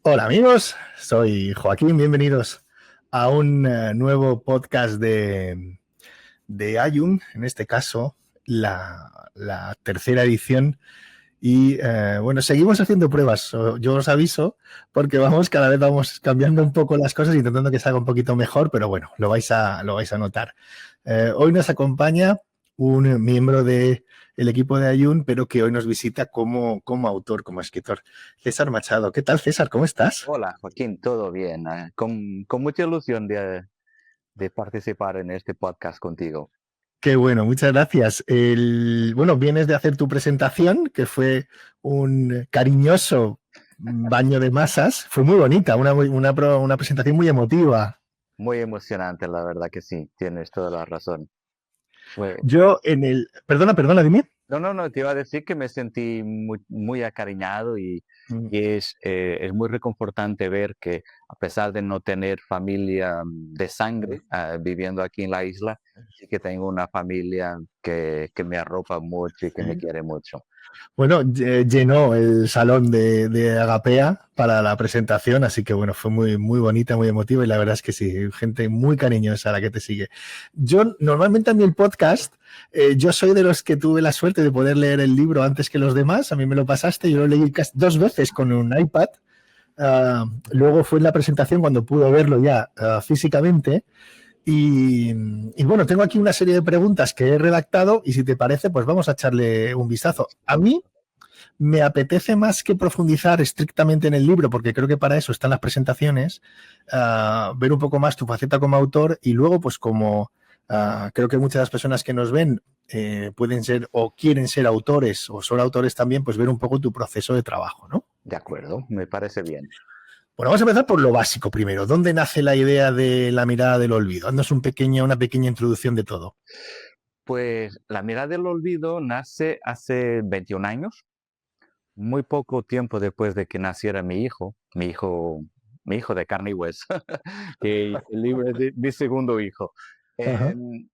Hola amigos, soy Joaquín, bienvenidos a un nuevo podcast de Ayun, en este caso la tercera edición. Y bueno, seguimos haciendo pruebas, yo os aviso, porque cada vez vamos cambiando un poco las cosas, intentando que salga un poquito mejor, pero bueno, lo vais a notar. Hoy nos acompaña un miembro del equipo de Ayun, pero que hoy nos visita como autor, como escritor. César Machado. ¿Qué tal, César? ¿Cómo estás? Hola, Joaquín, todo bien. Con mucha ilusión de participar en este podcast contigo. Qué bueno, muchas gracias. Bueno, vienes de hacer tu presentación, que fue un cariñoso baño de masas. Fue muy bonita, una presentación muy emotiva. Muy emocionante, la verdad que sí, tienes toda la razón. Fue... Yo en el... Perdona, dime. No, te iba a decir que me sentí muy acariñado y es muy reconfortante ver que a pesar de no tener familia de sangre viviendo aquí en la isla, sí que tengo una familia que me arropa mucho y que me Sí. quiere mucho. Bueno, llenó el salón de Agapea para la presentación, así que bueno, fue muy bonita, muy emotiva y la verdad es que sí, gente muy cariñosa la que te sigue. Yo normalmente a mí el podcast, yo soy de los que tuve la suerte de poder leer el libro antes que los demás, a mí me lo pasaste, yo lo leí dos veces con un iPad. Luego fue en la presentación cuando pude verlo ya físicamente. Y bueno, tengo aquí una serie de preguntas que he redactado y si te parece, pues vamos a echarle un vistazo. A mí me apetece más que profundizar estrictamente en el libro, porque creo que para eso están las presentaciones, ver un poco más tu faceta como autor y luego, pues como creo que muchas de las personas que nos ven pueden ser o quieren ser autores o son autores también, pues ver un poco tu proceso de trabajo, ¿no? De acuerdo, me parece bien. Bueno, vamos a empezar por lo básico primero. ¿Dónde nace la idea de la mirada del olvido? Haznos una pequeña introducción de todo. Pues La mirada del olvido nace hace 21 años, muy poco tiempo después de que naciera mi hijo de carne y hueso, que el libro es de mi segundo hijo. Ajá, Em,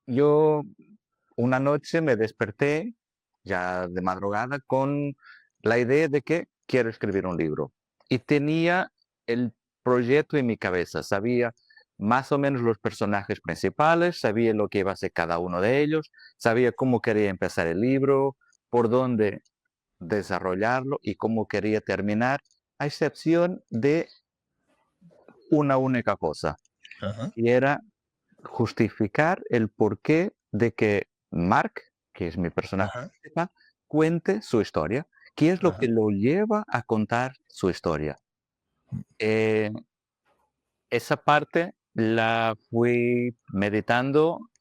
yo una noche me desperté ya de madrugada con la idea de que quiero escribir un libro. Y tenía el proyecto en mi cabeza, sabía más o menos los personajes principales, sabía lo que iba a ser cada uno de ellos, sabía cómo quería empezar el libro, por dónde desarrollarlo y cómo quería terminar, a excepción de una única cosa, ajá, y era justificar el porqué de que Mark, que es mi personaje ajá, principal, cuente su historia. ¿Qué es lo que ajá. lo lleva a contar su historia? Eh, Esa parte la fui meditando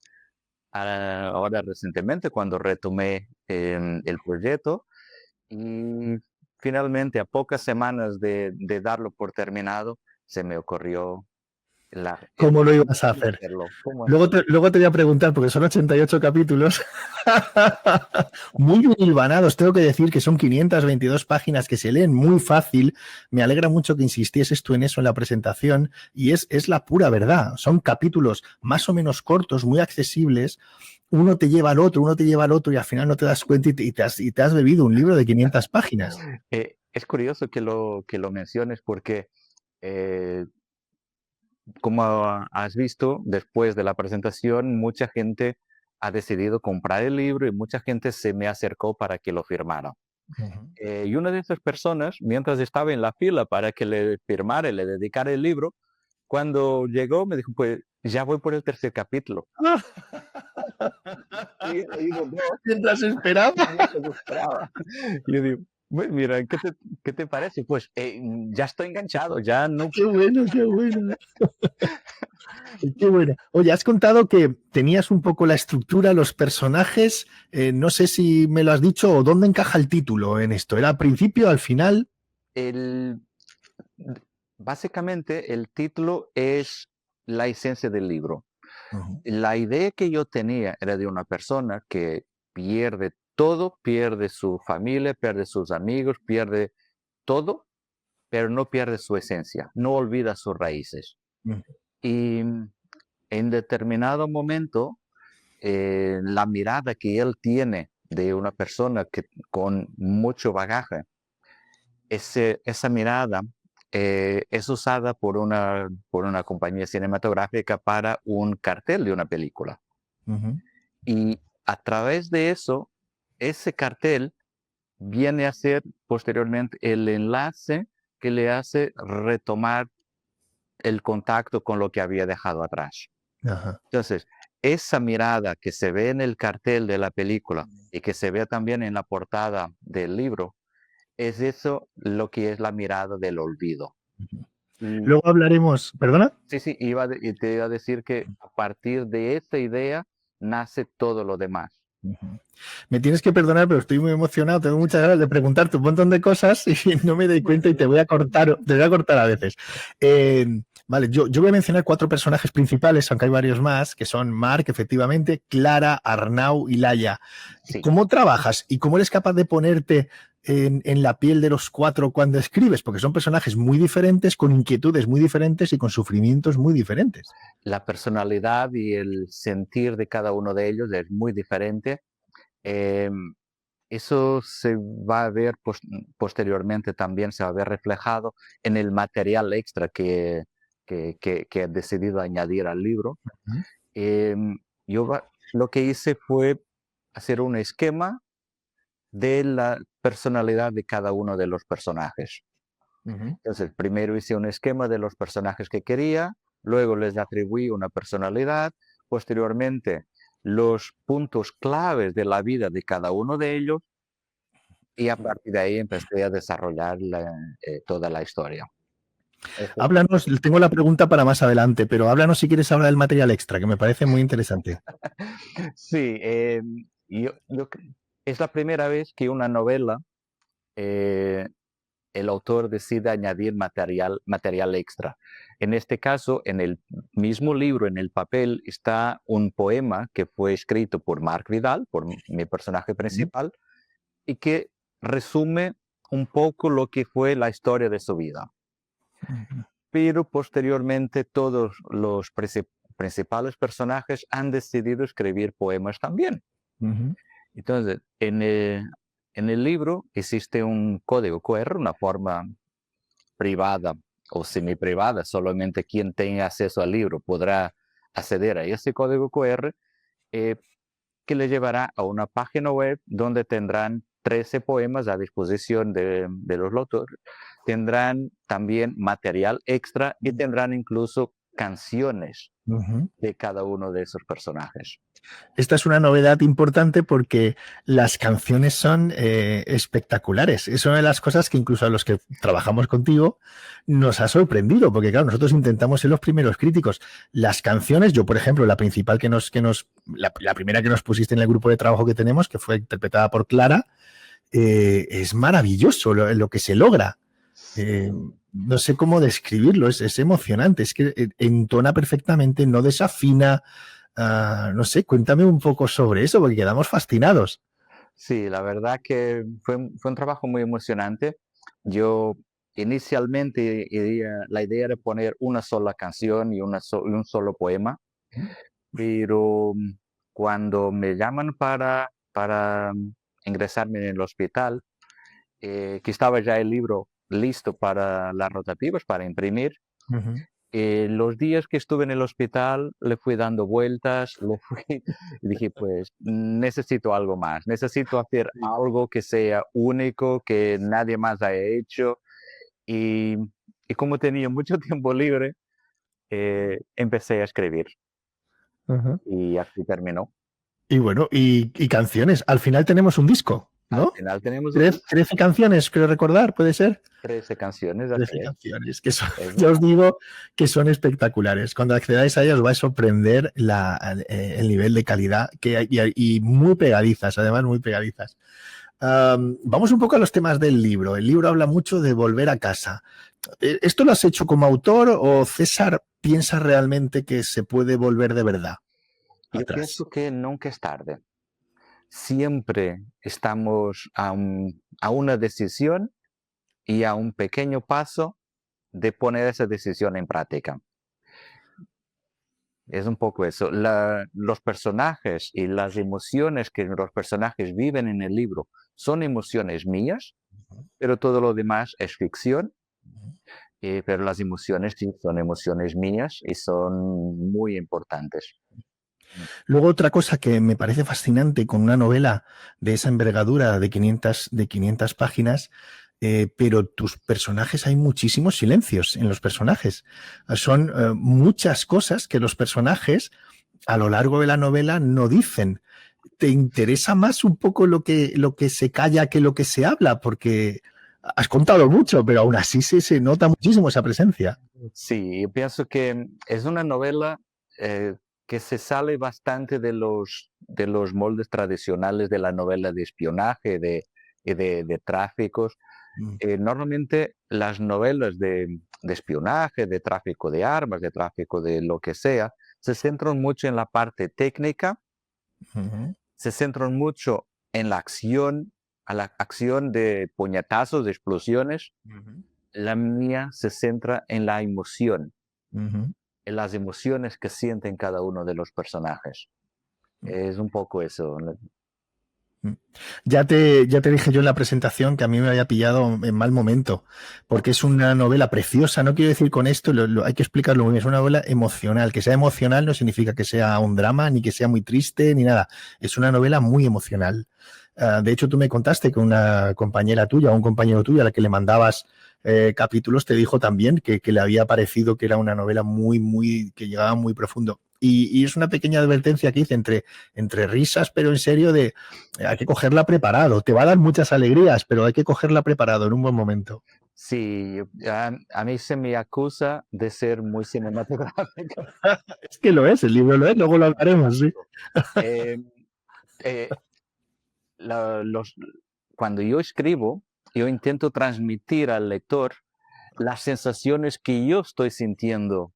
ahora recientemente cuando retomé el proyecto y finalmente a pocas semanas de darlo por terminado se me ocurrió ¿Cómo lo ibas a cómo hacer? hacerlo, cómo hacerlo. Luego te voy a preguntar, porque son 88 capítulos, muy bien hilvanados. Tengo que decir que son 522 páginas que se leen muy fácil. Me alegra mucho que insistieses tú en eso en la presentación. Y es la pura verdad. Son capítulos más o menos cortos, muy accesibles. Uno te lleva al otro, uno te lleva al otro, y al final no te das cuenta y te has bebido un libro de 500 páginas. Es curioso que lo menciones porque, eh, como has visto, después de la presentación, mucha gente ha decidido comprar el libro y mucha gente se me acercó para que lo firmara. Ujú. Y una de esas personas, mientras estaba en la fila para que le firmara y le dedicara el libro, cuando llegó me dijo, pues ya voy por el tercer capítulo. Y yo digo, no, Mientras esperaba. mientras esperaba. Y yo digo, Mira, qué te parece? Pues ya estoy enganchado, ya no... Qué bueno, qué bueno. Qué bueno. Oye, has contado que tenías un poco la estructura, los personajes. No sé si me lo has dicho o dónde encaja el título en esto. ¿Era al principio, al final? El, Básicamente el título es la esencia del libro. Ujú, La idea que yo tenía era de una persona que pierde todo, pierde su familia, pierde sus amigos, pierde todo, pero no pierde su esencia, no olvida sus raíces. ujú, Y en determinado momento, la mirada que él tiene de una persona que con mucho bagaje, esa mirada es usada por una compañía cinematográfica para un cartel de una película. Ujú. Y a través de eso, ese cartel viene a ser posteriormente el enlace que le hace retomar el contacto con lo que había dejado atrás. Ajá. Entonces, esa mirada que se ve en el cartel de la película y que se ve también en la portada del libro, es eso lo que es la mirada del olvido. Y Luego hablaremos, ¿perdona? sí, sí, y te iba a decir que a partir de esta idea nace todo lo demás. Ujú. Me tienes que perdonar, pero estoy muy emocionado. Tengo muchas ganas de preguntarte un montón de cosas y no me doy cuenta y te voy a cortar a veces. Vale, yo voy a mencionar 4 personajes principales, aunque hay varios más, que son Marc, efectivamente, Clara, Arnau y Laia. Sí. ¿Cómo trabajas y cómo eres capaz de ponerte en la piel de los 4 cuando escribes? Porque son personajes muy diferentes, con inquietudes muy diferentes y con sufrimientos muy diferentes. La personalidad y el sentir de cada uno de ellos es muy diferente. Em, Eso se va a ver posteriormente, también se va a ver reflejado en el material extra que he decidido añadir al libro. Ujú. Em, lo que hice fue hacer un esquema de la personalidad de cada uno de los personajes. Ujú. Entonces, primero hice un esquema de los personajes que quería, luego les atribuí una personalidad, posteriormente los puntos claves de la vida de cada uno de ellos y a partir de ahí empecé a desarrollar toda la historia. Eso. Háblanos, tengo la pregunta para más adelante, pero háblanos si quieres ahora del material extra, que me parece muy interesante. Sí, es la primera vez que una novela, eh, el autor decide añadir material extra. En este caso, en el mismo libro, en el papel, está un poema que fue escrito por Marc Vidal, por mi personaje principal, y que resume un poco lo que fue la historia de su vida. Pero posteriormente todos los principales personajes han decidido escribir poemas también. Ujú. Entonces, en el libro existe un código QR, una forma privada o semi-privada, solamente quien tenga acceso al libro podrá acceder a ese código QR, eh, que le llevará a una página web donde tendrán 13 poemas a disposición de los lectores. Tendrán también material extra y tendrán incluso canciones Ujú. de cada uno de esos personajes. Esta es una novedad importante porque las canciones son espectaculares. Es una de las cosas que incluso a los que trabajamos contigo nos ha sorprendido, porque claro, nosotros intentamos ser los primeros críticos. Las canciones, yo por ejemplo, la principal la primera que nos pusiste en el grupo de trabajo que tenemos, que fue interpretada por Clara, es maravilloso lo que se logra. Eh, no sé cómo describirlo, es emocionante, es que entona perfectamente, no desafina. No sé, cuéntame un poco sobre eso, porque quedamos fascinados. Sí, la verdad que fue un trabajo muy emocionante. Yo inicialmente la idea era poner una sola canción y y un solo poema, pero cuando me llaman para ingresarme en el hospital, que estaba ya el libro listo para las rotativas, para imprimir, Ujú. los días que estuve en el hospital le fui dando vueltas, y dije, pues necesito algo más, necesito hacer algo que sea único, que nadie más haya hecho. Y, y como tenía mucho tiempo libre, empecé a escribir Ajá. y así terminó. Y bueno, y canciones. Al final tenemos un disco, Al ¿no? final tenemos 13 canciones, creo recordar, ¿puede ser? 13 canciones, así 13 es. canciones, que son, Es ya os verdad. digo que son espectaculares. Cuando accedáis a ellas os va a sorprender el nivel de calidad que hay y muy pegadizas, además muy pegadizas. Vamos un poco a los temas del libro. El libro habla mucho de volver a casa. ¿Esto lo has hecho como autor o César piensa realmente que se puede volver de verdad Yo atrás? pienso que nunca es tarde. Siempre estamos a una decisión y a un pequeño paso de poner esa decisión en práctica. Es un poco eso. Los personajes y las emociones que los personajes viven en el libro son emociones mías, pero todo lo demás es ficción. pero las emociones sí son emociones mías y son muy importantes. Luego otra cosa que me parece fascinante con una novela de esa envergadura de 500 páginas, pero tus personajes, hay muchísimos silencios en los personajes. Son muchas cosas que los personajes a lo largo de la novela no dicen. ¿Te interesa más un poco lo que se calla que lo que se habla? Porque has contado mucho, pero aún así se nota muchísimo esa presencia. Sí, yo pienso que es una novela que se sale bastante de los moldes tradicionales de la novela de espionaje y de tráficos. Mm, Normalmente las novelas de espionaje, de tráfico de armas, de tráfico de lo que sea, se centran mucho en la parte técnica, ujú, se centran mucho en la acción, a la acción de puñetazos, de explosiones. ujú, La mía se centra en la emoción, ujú. en las emociones que sienten cada uno de los personajes. Es un poco eso. Mm. Ya te dije yo en la presentación que a mí me había pillado en mal momento, porque es una novela preciosa. No quiero decir con esto, hay que explicarlo muy bien. Es una novela emocional. Que sea emocional no significa que sea un drama, ni que sea muy triste, ni nada. Es una novela muy emocional. De hecho, tú me contaste que una compañera tuya o un compañero tuyo a la que le mandabas capítulos te dijo también que le había parecido que era una novela que llegaba muy profundo. Y es una pequeña advertencia que hice entre risas, pero en serio, de hay que cogerla preparado. Te va a dar muchas alegrías, pero hay que cogerla preparado en un buen momento. Sí, a mí se me acusa de ser muy cinematográfico. Es que lo es, el libro lo es, luego lo hablaremos, sí. Eh, eh, los, cuando yo escribo, yo intento transmitir al lector las sensaciones que yo estoy sintiendo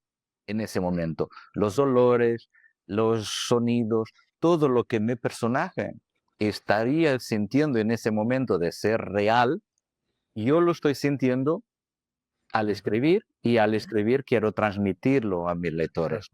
en ese momento, los olores, los sonidos, todo lo que mi personaje estaría sintiendo en ese momento de ser real, yo lo estoy sintiendo al escribir y al escribir quiero transmitirlo a mis lectores.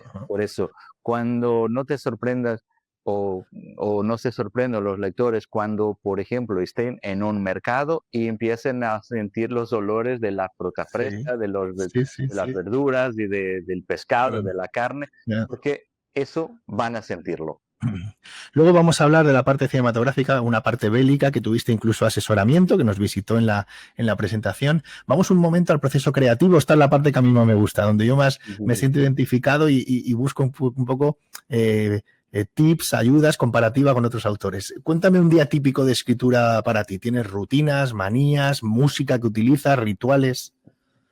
Ajá. Por eso, cuando no te sorprendas o, o no se sorprendan los lectores cuando, por ejemplo, estén en un mercado y empiecen a sentir los olores de la fruta Sí, fresca, sí, sí, de las sí. verduras y del pescado, Claro, de la carne, ya. porque eso van a sentirlo. Luego vamos a hablar de la parte cinematográfica, una parte bélica que tuviste incluso asesoramiento, que nos visitó en la presentación. Vamos un momento al proceso creativo. Esta es la parte que a mí más me gusta, donde yo más me siento identificado y busco un poco tips, ayudas, comparativa con otros autores. Cuéntame un día típico de escritura para ti. ¿Tienes rutinas, manías, música que utilizas, rituales?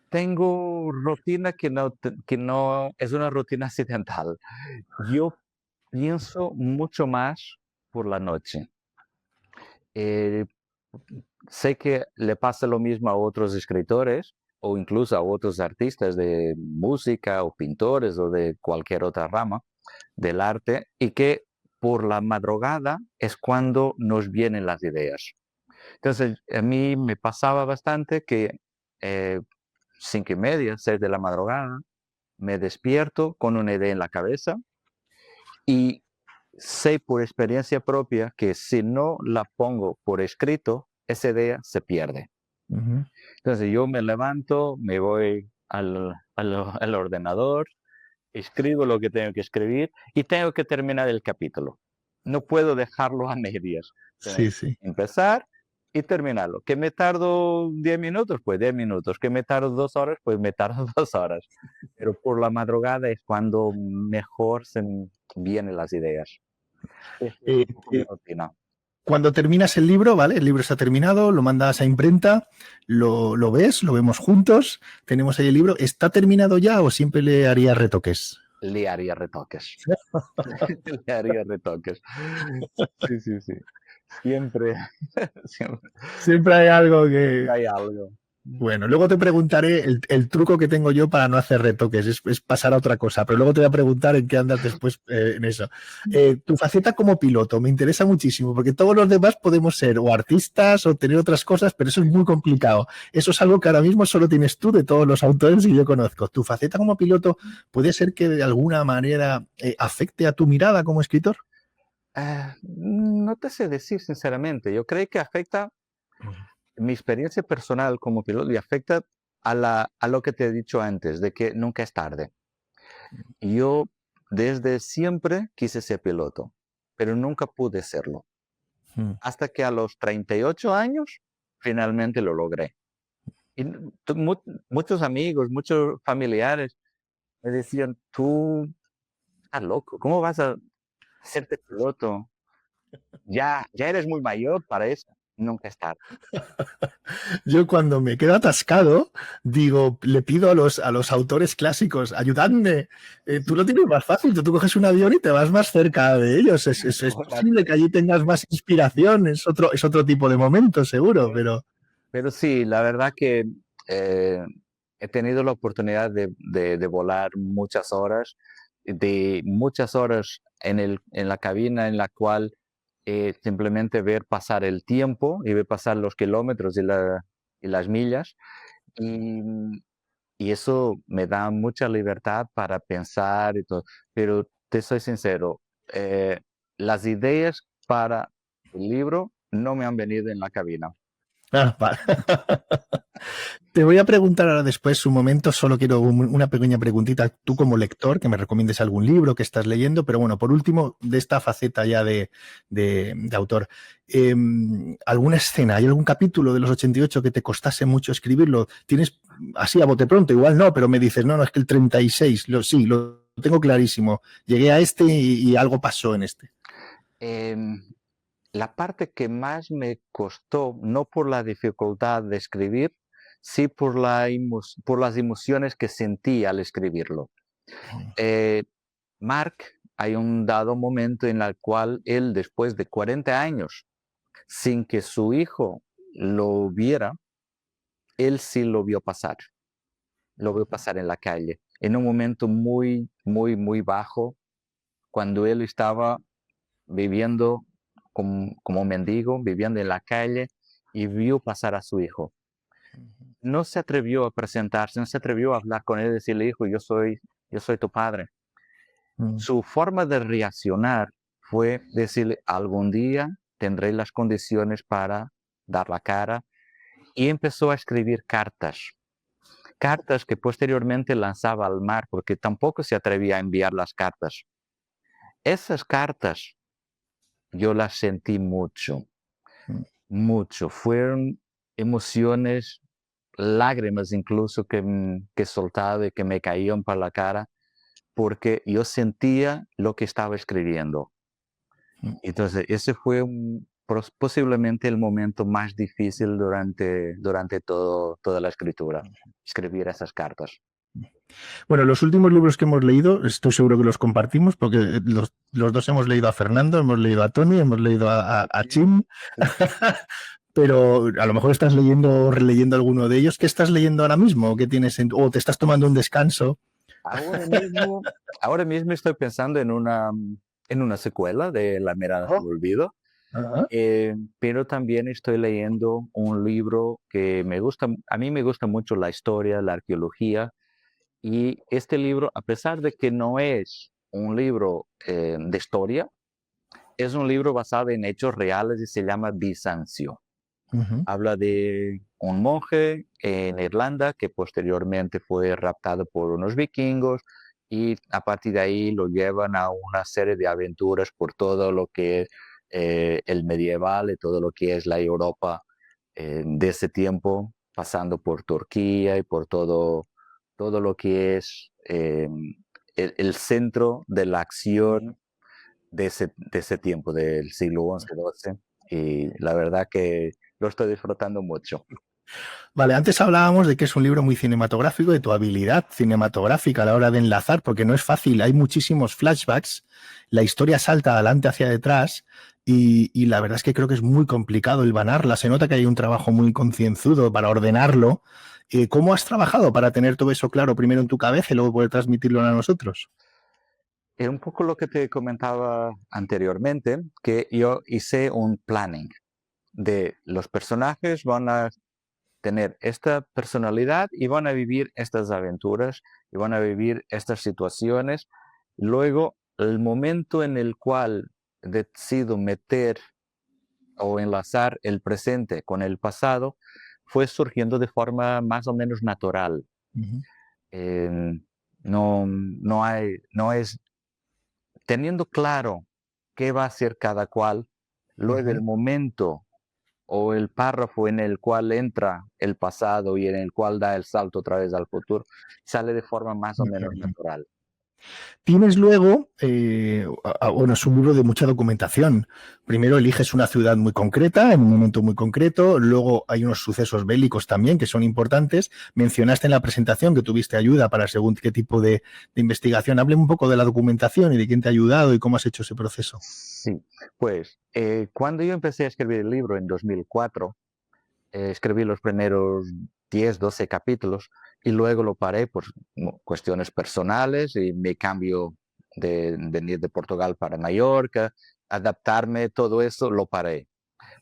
Tengo rutina que no es una rutina accidental. Yo pienso mucho más por la noche. Eh, Sé que le pasa lo mismo a otros escritores o incluso a otros artistas de música o pintores o de cualquier otra rama del arte y que por la madrugada es cuando nos vienen las ideas. Entonces, a mí me pasaba bastante que 5:30, 6 de la madrugada, me despierto con una idea en la cabeza y sé por experiencia propia que si no la pongo por escrito, esa idea se pierde. Uh -huh. Entonces yo me levanto, me voy al ordenador, escribo lo que tengo que escribir y tengo que terminar el capítulo. No puedo dejarlo a medias. Tengo Sí, que sí. empezar y terminarlo. ¿Que me tardo 10 minutos? Pues 10 minutos. ¿Que me tardo 2 horas? Pues me tardo 2 horas. Pero por la madrugada es cuando mejor se vienen las ideas. Esa es Eh, un poco mi eh, rutina. Cuando terminas el libro, ¿vale? El libro está terminado, lo mandas a imprenta, lo ves, lo vemos juntos, tenemos ahí el libro. ¿Está terminado ya o siempre le haría retoques? Le haría retoques. Le haría retoques. Sí, sí, sí. Siempre, siempre, Siempre hay algo siempre que... hay algo. Bueno, luego te preguntaré el truco que tengo yo para no hacer retoques, es pasar a otra cosa, pero luego te voy a preguntar en qué andas después en eso. Tu faceta como piloto me interesa muchísimo, porque todos los demás podemos ser o artistas o tener otras cosas, pero eso es muy complicado. Eso es algo que ahora mismo solo tienes tú de todos los autores que yo conozco. ¿Tu faceta como piloto puede ser que de alguna manera afecte a tu mirada como escritor? No te sé decir sinceramente. Yo creo que afecta mi experiencia personal como piloto y afecta a lo que te he dicho antes, de que nunca es tarde. Yo desde siempre quise ser piloto, pero nunca pude serlo. Mm. Hasta que a los 38 años finalmente lo logré. Y muchos amigos, muchos familiares me decían, tú estás loco, ¿cómo vas a hacerte piloto? Ya eres muy mayor para eso. Nunca es tarde. Yo cuando me quedo atascado, digo, le pido a los autores clásicos, ayudadme, tú lo tienes más fácil, tú coges un avión y te vas más cerca de ellos, es posible que allí tengas más inspiración, es otro tipo de momento, seguro, pero... Pero sí, la verdad que eh, he tenido la oportunidad de volar muchas horas en la cabina en la cual simplemente ver pasar el tiempo y ver pasar los kilómetros y las millas. Y, y eso me da mucha libertad para pensar y todo. Pero te soy sincero, eh, las ideas para el libro no me han venido en la cabina. Ah, vale. Te voy a preguntar ahora después un momento, solo quiero una pequeña preguntita, tú como lector, que me recomiendes algún libro que estás leyendo, pero bueno, por último, de esta faceta ya de autor, ¿alguna escena, hay algún capítulo de los 88 que te costase mucho escribirlo? ¿Tienes así a bote pronto? Igual no, pero me dices, no, es que el 36, sí, lo tengo clarísimo, llegué a este y algo pasó en este. Em, la parte que más me costó, no por la dificultad de escribir, sí por por las emociones que sentí al escribirlo. Eh, Mark, hay un dado momento en el cual él, después de 40 años, sin que su hijo lo viera, él sí lo vio pasar en la calle, en un momento muy, muy, muy bajo, cuando él estaba viviendo como mendigo, viviendo en la calle y vio pasar a su hijo. No se atrevió a presentarse, no se atrevió a hablar con él y decirle, hijo, yo soy tu padre. Su forma de reaccionar fue decirle, algún día tendré las condiciones para dar la cara, y empezó a escribir cartas que posteriormente lanzaba al mar, porque tampoco se atrevía a enviar las cartas. Esas cartas yo las sentí mucho, mucho. Fueron emociones, lágrimas incluso que soltaba y que me caían por la cara, porque yo sentía lo que estaba escribiendo. Entonces, ese fue posiblemente el momento más difícil durante toda la escritura, escribir esas cartas. Bueno, los últimos libros que hemos leído, estoy seguro que los compartimos, porque los dos hemos leído a Fernando, hemos leído a Tony, hemos leído a Chim, pero a lo mejor estás leyendo o releyendo alguno de ellos. ¿Qué estás leyendo ahora mismo? ¿O qué tienes o te estás tomando un descanso? Ahora mismo estoy pensando en una secuela de La Mirada del Olvido, Ajá. pero también estoy leyendo un libro que me gusta, a mí me gusta mucho la historia, la arqueología, y este libro, a pesar de que no es un libro de historia, es un libro basado en hechos reales y se llama Bizancio. Uh-huh. Habla de un monje en Irlanda que posteriormente fue raptado por unos vikingos, y a partir de ahí lo llevan a una serie de aventuras por todo lo que es el medieval y todo lo que es la Europa de ese tiempo, pasando por Turquía y por todo lo que es el centro de la acción de ese tiempo, del siglo XI-XII, y la verdad que lo estoy disfrutando mucho. Vale, antes hablábamos de que es un libro muy cinematográfico, de tu habilidad cinematográfica a la hora de enlazar, porque no es fácil, hay muchísimos flashbacks, la historia salta adelante hacia detrás y la verdad es que creo que es muy complicado hilvanarla, se nota que hay un trabajo muy concienzudo para ordenarlo. ¿Cómo has trabajado para tener todo eso claro primero en tu cabeza y luego poder transmitirlo a nosotros? Es un poco lo que te comentaba anteriormente, que yo hice un planning de los personajes van a tener esta personalidad y van a vivir estas aventuras y van a vivir estas situaciones. Luego, el momento en el cual decido meter o enlazar el presente con el pasado, fue surgiendo de forma más o menos natural. Ujú, Eh, no es teniendo claro qué va a hacer cada cual, luego el ujú, momento o el párrafo en el cual entra el pasado y en el cual da el salto otra vez al futuro, sale de forma más o menos ujú. natural. Tienes luego, bueno, es un libro de mucha documentación. Primero eliges una ciudad muy concreta, en un momento muy concreto, luego hay unos sucesos bélicos también que son importantes. Mencionaste en la presentación que tuviste ayuda para según qué tipo de investigación. Hable un poco de la documentación y de quién te ha ayudado y cómo has hecho ese proceso. Sí, pues cuando yo empecé a escribir el libro en 2004, escribí los primeros 10, 12 capítulos y luego lo paré por cuestiones personales y mi cambio de venir de Portugal para Mallorca, adaptarme, todo eso lo paré.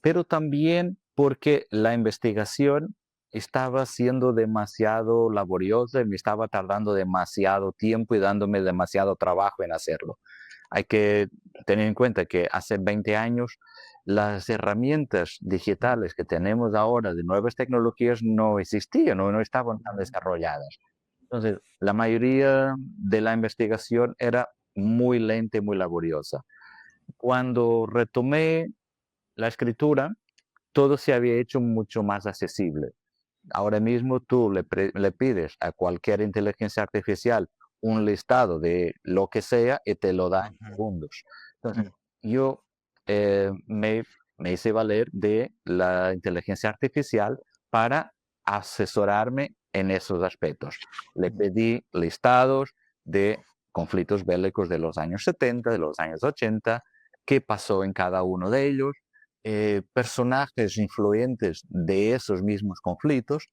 Pero también porque la investigación estaba siendo demasiado laboriosa y me estaba tardando demasiado tiempo y dándome demasiado trabajo en hacerlo. Hay que tener en cuenta que hace 20 años las herramientas digitales que tenemos ahora de nuevas tecnologías no existían, no estaban tan desarrolladas. Entonces, la mayoría de la investigación era muy lenta y muy laboriosa. Cuando retomé la escritura, todo se había hecho mucho más accesible. Ahora mismo tú le pides a cualquier inteligencia artificial un listado de lo que sea y te lo da en segundos. Entonces, yo me hice valer de la inteligencia artificial para asesorarme en esos aspectos. Le pedí listados de conflictos bélicos de los años 70, de los años 80, qué pasó en cada uno de ellos, personajes influyentes de esos mismos conflictos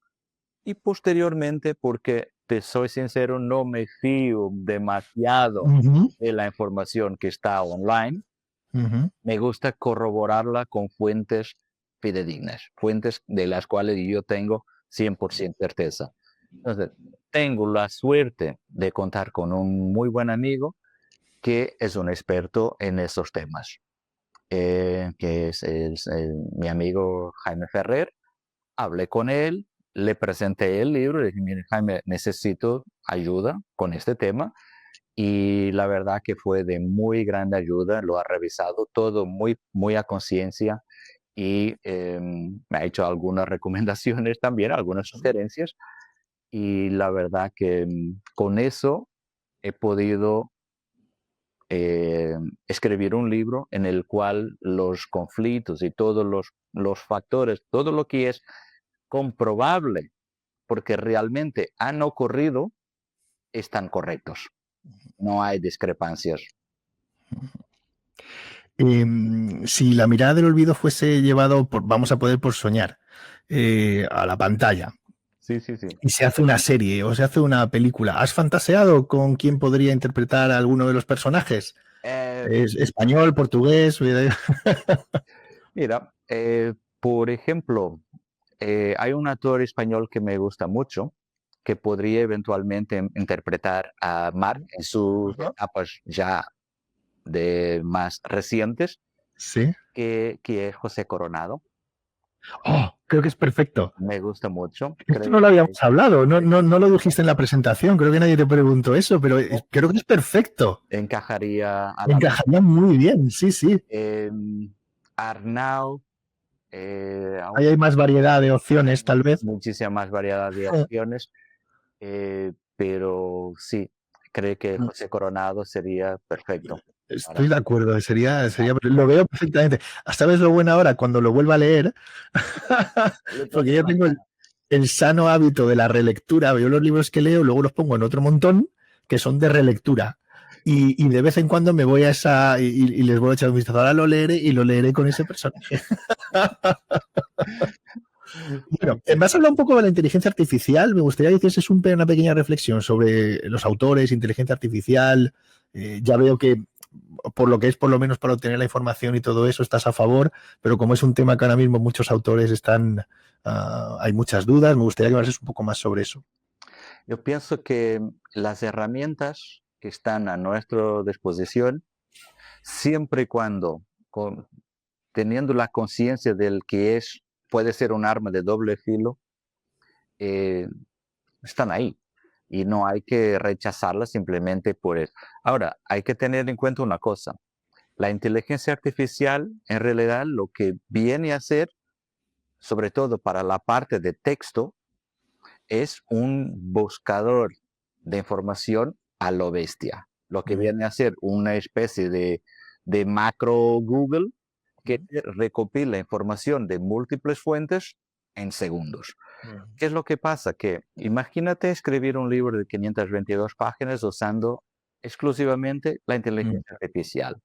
y posteriormente, porque te soy sincero, no me fío demasiado Ujú, de la información que está online, ujú, me gusta corroborarla con fuentes fidedignas, fuentes de las cuales yo tengo 100% certeza. Entonces, tengo la suerte de contar con un muy buen amigo que es un experto en esos temas, que es mi amigo Jaime Ferrer. Hablé con él, le presenté el libro, le dije: "Mire, Jaime, necesito ayuda con este tema", y la verdad que fue de muy grande ayuda, lo ha revisado todo muy, muy a conciencia y me ha hecho algunas recomendaciones también, algunas sugerencias, y la verdad que con eso he podido escribir un libro en el cual los conflictos y todos los factores, todo lo que es comprobable porque realmente han ocurrido, están correctos. No hay discrepancias. Si la mirada del olvido fuese llevado por, vamos a poder por soñar, a la pantalla Sí, sí, sí. y se hace una serie o se hace una película, ¿has fantaseado con quién podría interpretar a alguno de los personajes? Eh, ¿Es español, portugués? Mira, por ejemplo, hay un actor español que me gusta mucho, que podría eventualmente interpretar a Mark en sus Ajá. etapas ya de más recientes, Sí. que es José Coronado. Oh, creo que es perfecto. Me gusta mucho. Esto Creo no lo que habíamos hablado, no lo dijiste en la presentación, creo que nadie te preguntó eso, pero creo que es perfecto. encajaría a la Encajaría muy bien, sí, sí. Arnau, Ahí hay más variedad de opciones, tal vez. muchísima más variedad de opciones, pero sí, creo que José Coronado sería perfecto Estoy para de acuerdo, lo veo perfectamente. ¿Sabes lo bueno ahora? Cuando lo vuelva a leer, le porque pones yo la tengo cara. el sano hábito de la relectura. Yo los libros que leo, luego los pongo en otro montón que son de relectura. Y de vez en cuando me voy a esa y les voy a echar un vistazo. Ahora lo leeré y lo leeré con ese personaje. Bueno, me has Perfecto. hablado un poco de la inteligencia artificial. Me gustaría que hicieses una pequeña reflexión sobre los autores, inteligencia artificial. Ya veo que por lo que es, por lo menos para obtener la información y todo eso, estás a favor, pero como es un tema que ahora mismo muchos autores están, hay muchas dudas, me gustaría que hablases un poco más sobre eso. Yo pienso que las herramientas que están a nuestra disposición, siempre y cuando teniendo la conciencia del que es puede ser un arma de doble filo, están ahí y no hay que rechazarlas simplemente por eso. Ahora, hay que tener en cuenta una cosa. La inteligencia artificial, en realidad, lo que viene a hacer, sobre todo para la parte de texto, es un buscador de información a lo bestia. Lo que viene a ser una especie de macro Google que recopila información de múltiples fuentes en segundos. ¿Qué es lo que pasa? Que imagínate escribir un libro de 522 páginas usando exclusivamente la inteligencia artificial.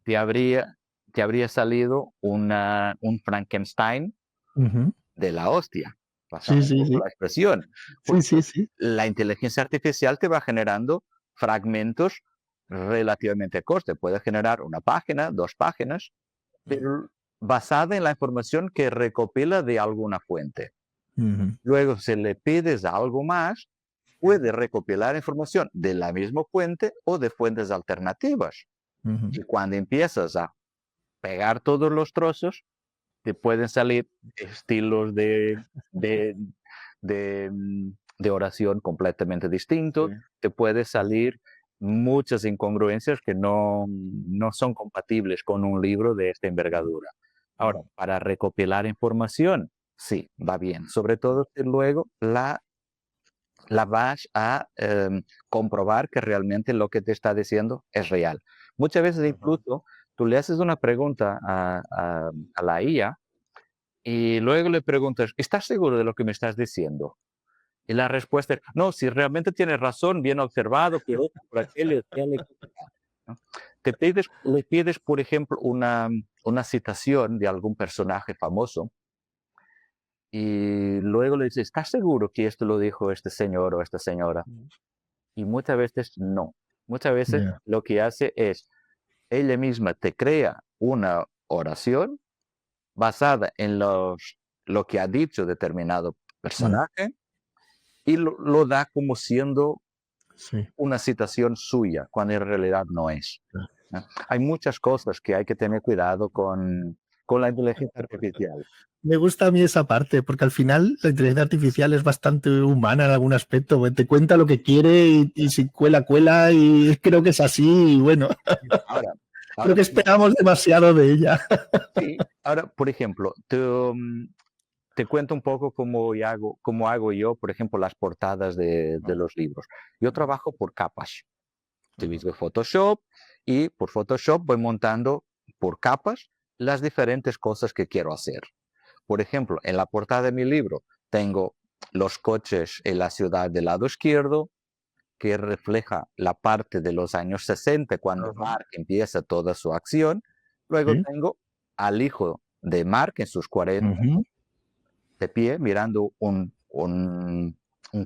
Te habría salido un Frankenstein de la hostia, Sí, pasando sí, por sí. la expresión. Sí, sí, sí. La inteligencia artificial te va generando fragmentos relativamente cortos. Puede generar una página, 2 páginas, pero basada en la información que recopila de alguna fuente. Luego, si le pides algo más, puede recopilar información de la misma fuente o de fuentes alternativas. Y cuando empiezas a pegar todos los trozos, te pueden salir estilos de oración completamente distintos, te puede salir muchas incongruencias que no son compatibles con un libro de esta envergadura. Ahora, para recopilar información, sí, va bien. Sobre todo si luego la vas a comprobar que realmente lo que te está diciendo es real. Muchas veces incluso tú le haces una pregunta a la IA y luego le preguntas, ¿estás seguro de lo que me estás diciendo? Y la respuesta es, no, si realmente tienes razón, bien observado, por esto, por aquello, ¿no? Le pides, por ejemplo, una citación de algún personaje famoso y luego le dices, ¿estás seguro que esto lo dijo este señor o esta señora? Y muchas veces no. Muchas veces Yeah. lo que hace es, ella misma te crea una oración basada en lo que ha dicho determinado personaje y lo da como siendo Sí. una citación suya, cuando en realidad no es, ¿no? Hay muchas cosas que hay que tener cuidado con la inteligencia artificial. Me gusta a mí esa parte, porque al final la inteligencia artificial es bastante humana en algún aspecto. Te cuenta lo que quiere y si cuela, cuela, y creo que es así. Y bueno, Ahora, creo que esperamos demasiado de ella. sí, ahora, por ejemplo, te cuento un poco cómo hago yo, por ejemplo, las portadas de los libros. Yo trabajo por capas. Utilizo Photoshop y por Photoshop voy montando por capas las diferentes cosas que quiero hacer. Por ejemplo, en la portada de mi libro tengo los coches en la ciudad del lado izquierdo, que refleja la parte de los años 60, cuando Mark empieza toda su acción. Luego ¿Sí? tengo al hijo de Mark en sus 40, de pie, mirando un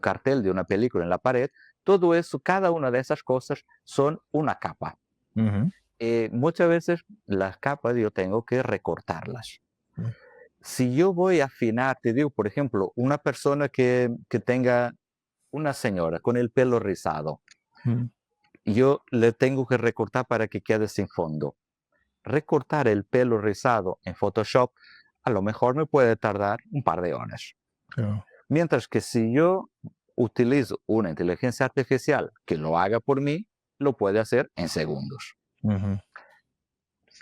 cartel de una película en la pared. Todo eso, cada una de esas cosas son una capa. Muchas veces las capas yo tengo que recortarlas. Si yo voy a afinar, te digo, por ejemplo, una persona que tenga una señora con el pelo rizado, yo le tengo que recortar para que quede sin fondo. Recortar el pelo rizado en Photoshop a lo mejor me puede tardar un par de horas. Claro. Mientras que si yo utilizo una inteligencia artificial que lo haga por mí, lo puede hacer en segundos.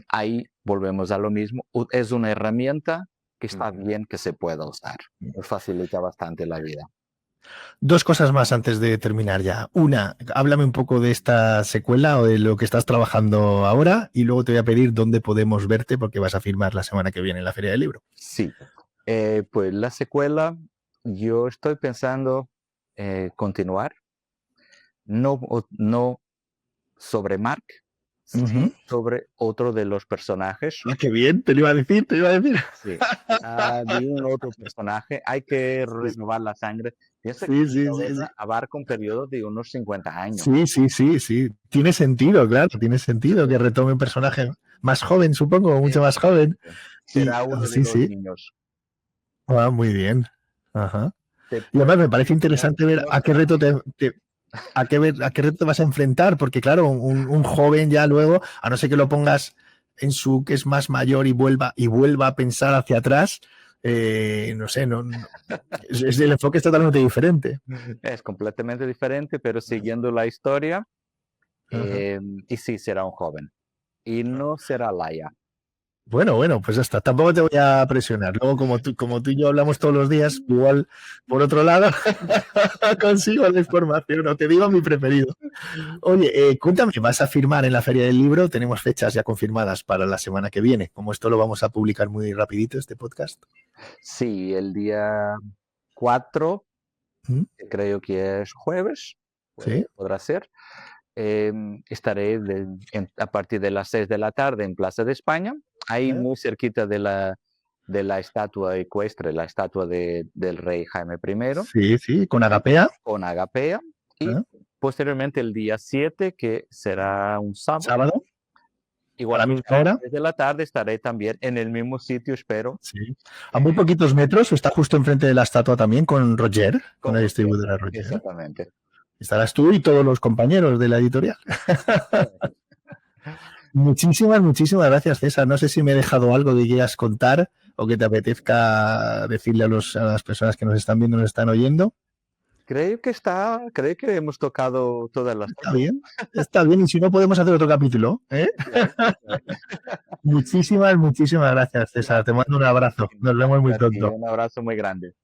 Ahí volvemos a lo mismo. Es una herramienta que está bien que se pueda usar. Nos facilita bastante la vida. Dos cosas más antes de terminar ya. Una, háblame un poco de esta secuela o de lo que estás trabajando ahora y luego te voy a pedir dónde podemos verte porque vas a firmar la semana que viene en la Feria del Libro. Sí, pues la secuela, yo estoy pensando continuar, no sobre Mark, sí sobre otro de los personajes. Ah, qué bien, te lo iba a decir, Sí, de un otro personaje. Hay que renovar la sangre. Piensa que Sí. la novela abarca un periodo de unos 50 años. Sí. Tiene sentido, claro, tiene sentido que retome un personaje más joven, supongo, mucho más joven. Será uno de los niños. Ah, muy bien. Ajá. Y además me parece interesante ver a qué reto a qué reto te vas a enfrentar, porque claro, un joven ya luego, a no ser que lo pongas en su que es más mayor y vuelva a pensar hacia atrás, no sé, el enfoque es totalmente diferente. Es completamente diferente, pero siguiendo la historia, y sí, será un joven. Y no será Laia. Bueno, pues ya está. Tampoco te voy a presionar. Luego, como tú y yo hablamos todos los días, igual, por otro lado, consigo la información. O te digo mi preferido. Oye, cuéntame, ¿vas a firmar en la Feria del Libro? Tenemos fechas ya confirmadas para la semana que viene. Como esto lo vamos a publicar muy rapidito, este podcast. Sí, el día 4, ¿Mm? creo que es jueves, Sí. podrá ser. Estaré a partir de las 6 de la tarde en Plaza de España, ahí muy cerquita de la estatua ecuestre, la estatua del rey Jaime I. Sí, con Agapea. Con Agapea. Y posteriormente el día 7, que será un sábado. Igual a la misma hora. de la tarde estaré también en el mismo sitio, espero. Sí. A muy poquitos metros, está justo enfrente de la estatua también con Roger, con la distribuidora Roger. Exactamente. Estarás tú y todos los compañeros de la editorial. Muchísimas gracias, César. No sé si me he dejado algo que quieras contar o que te apetezca decirle a las personas que nos están viendo, nos están oyendo. Creo que hemos tocado todas las cosas. Está bien. Y si no, podemos hacer otro capítulo. Muchísimas gracias, César. Te mando un abrazo. Nos vemos muy pronto. Un abrazo muy grande.